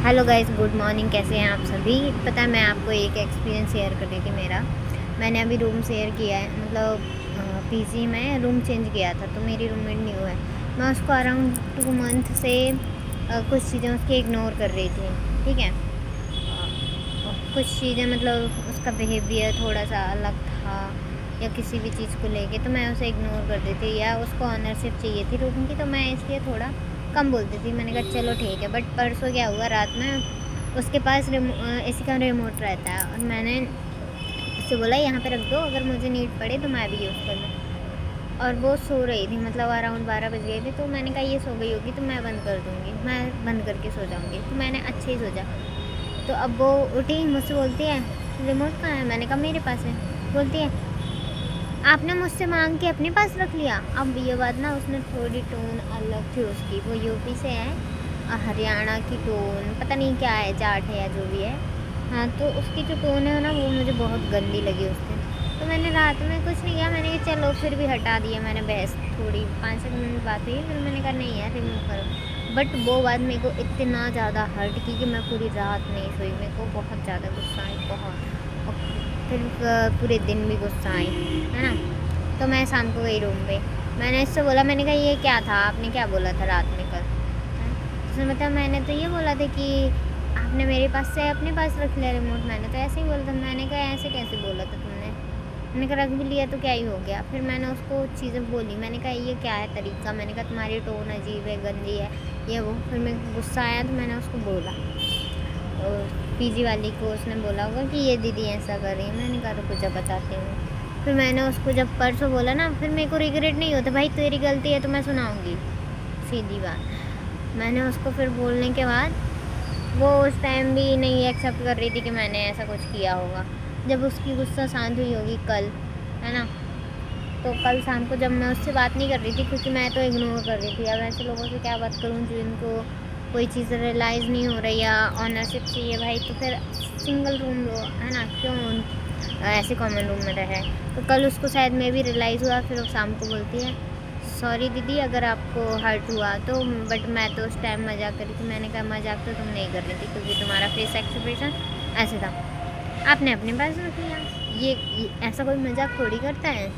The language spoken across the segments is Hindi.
Hello guys, good morning. कैसे हैं आप सभी? पता है, मैं आपको एक एक्सपीरियंस शेयर कर रही थी मेरा। मैंने अभी रूम शेयर किया है, मतलब पीजी में रूम चेंज किया था, तो मेरी रूममेट न्यू है। मैं उसको अराउंड 2 मंथ से कुछ चीज़ें उसकी इग्नोर कर रही थी। ठीक है। कुछ चीज़ें मतलब उसका बिहेवियर थोड़ा सा अलग था या किसी भी चीज़ को लेके, तो मैं उसे इग्नोर कर देती थी, या उसको ऑनरशिप चाहिए थी रूम की, तो मैं इसलिए थोड़ा कम बोलती थी। मैंने कहा चलो ठीक है। बट परसों क्या हुआ, रात में उसके पास एसी का रिमोट रहता है, और मैंने उससे बोला यहाँ पे रख दो, अगर मुझे नीड पड़े तो मैं भी यूज़ कर लूँ। और वो सो रही थी, मतलब अराउंड 12 बज गए थे, तो मैंने कहा ये सो गई होगी तो मैं बंद कर दूँगी, मैं बंद करके सो जाऊँगी। तो मैंने अच्छे ही सोचा। तो अब वो उठी, मुझसे बोलती है रिमोट कहाँ है? मैंने कहा मेरे पास है। बोलती है आपने मुझसे मांग के अपने पास रख लिया। अब ये बात ना, उसने थोड़ी टोन अलग थी उसकी। वो यूपी से है, हरियाणा की टोन, पता नहीं क्या है, जाट है या जो भी है। हाँ, तो उसकी जो टोन है ना, वो मुझे बहुत गंदी लगी उस दिन। तो मैंने रात में कुछ नहीं किया, मैंने कहा चलो, फिर भी हटा दिया मैंने बहस। थोड़ी 5-7 मिनट बात हुई, फिर मैंने कहा नहीं यार, रिमूव करो। बट वो बात मेरे को इतना ज़्यादा हर्ट की कि मैं पूरी रात नहीं सोई। मेरे को बहुत ज़्यादा गुस्सा आई, बहुत। और फिर पूरे दिन भी गुस्सा आई, है ना। तो मैं शाम को गई रूम पे, मैंने इससे बोला, मैंने कहा ये क्या था, आपने क्या बोला था रात में कल? उसने बताया मैंने तो ये बोला था कि आपने मेरे पास से अपने पास रख लिया रिमोट। मैंने तो ऐसे ही बोला था। मैंने कहा ऐसे कैसे बोला था तुमने? मैंने कहा रख भी लिया तो क्या ही हो गया। फिर मैंने उसको चीज़ें बोली, मैंने कहा ये क्या है तरीका, मैंने कहा तुम्हारी टोन अजीब है, गंदी है, ये वो। फिर मेरे को गुस्सा आया तो मैंने उसको बोला, और पीजी वाली को उसने बोला होगा कि ये दीदी ऐसा कर रही है। मैंने कहा रुको जब बताती हूँ। फिर मैंने उसको जब परसों बोला ना, फिर मेरे को रिग्रेट नहीं होता, भाई तेरी गलती है तो मैं सुनाऊँगी, सीधी बात। मैंने उसको फिर बोलने के बाद वो उस टाइम भी नहीं एक्सेप्ट कर रही थी कि मैंने ऐसा कुछ किया होगा। जब उसकी गुस्सा शांत हुई होगी कल, है ना, तो कल शाम को जब मैं उससे बात नहीं कर रही थी, क्योंकि मैं तो इग्नोर कर रही थी। अब ऐसे लोगों से क्या बात करूँ जो इनको कोई चीज़ रियलाइज़ नहीं हो रही या ऑनरशिप चाहिए भाई, तो फिर सिंगल रूम लो, है ना, क्यों ऐसे कॉमन रूम में रहे। तो कल उसको शायद में भी रियलाइज़ हुआ। फिर वो शाम को बोलती है सॉरी दीदी अगर आपको हर्ट हुआ तो, बट मैं तो उस टाइम मजाक कर रही थी। मैंने कहा मजाक तो तुम नहीं कर रही थी, क्योंकि तुम्हारा फेस एक्सप्रेशन ऐसे था, आपने अपने पास रख लिया। ये ऐसा कोई मजाक थोड़ी करता है।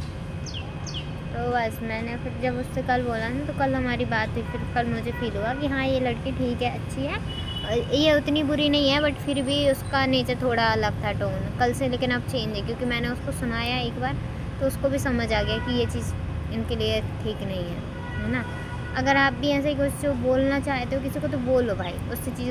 तो बस मैंने फिर जब उससे कल बोला ना, तो कल हमारी बात हुई। फिर कल मुझे फील हुआ कि हाँ ये लड़की ठीक है, अच्छी है, ये उतनी बुरी नहीं है, बट फिर भी उसका नेचर थोड़ा अलग था, टोन कल से। लेकिन अब चेंज है, क्योंकि मैंने उसको सुनाया एक बार, तो उसको भी समझ आ गया कि ये चीज़ इनके लिए ठीक नहीं है ना। अगर आप भी ऐसे कुछ बोलना चाहते हो किसी को, तो बोलो भाई, उससे चीज़